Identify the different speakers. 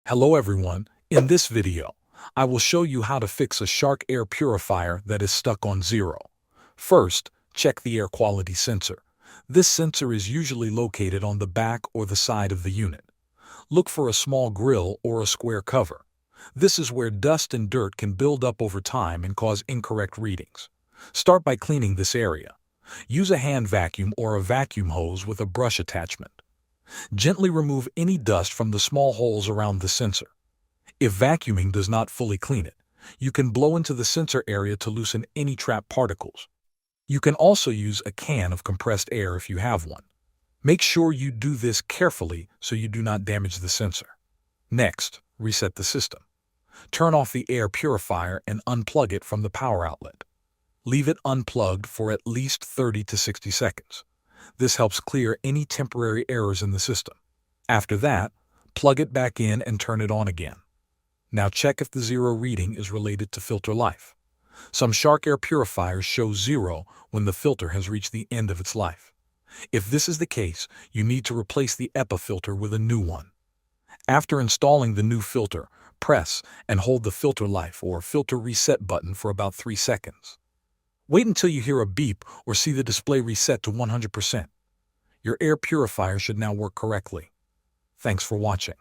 Speaker 1: Hello everyone, in this video, I will show you how to fix a Shark Air Purifier that is stuck on 0. First, check the air quality sensor. This sensor is usually located on the back or the side of the unit. Look for a small grill or a square cover. This is where dust and dirt can build up over time and cause incorrect readings. Start by cleaning this area. Use a hand vacuum or a vacuum hose with a brush attachment. Gently remove any dust from the small holes around the sensor. If vacuuming does not fully clean it, you can blow into the sensor area to loosen any trapped particles. You can also use a can of compressed air if you have one. Make sure you do this carefully so you do not damage the sensor. Next, reset the system. Turn off the air purifier and unplug it from the power outlet. Leave it unplugged for at least 30 to 60 seconds. This helps clear any temporary errors in the system. After that, plug it back in and turn it on again. Now check if the 0 reading is related to filter life. Some Shark Air Purifiers show 0 when the filter has reached the end of its life. If this is the case, you need to replace the EPA filter with a new one. After installing the new filter, press and hold the filter life or filter reset button for about 3 seconds. Wait until you hear a beep or see the display reset to 100%. Your air purifier should now work correctly. Thanks for watching.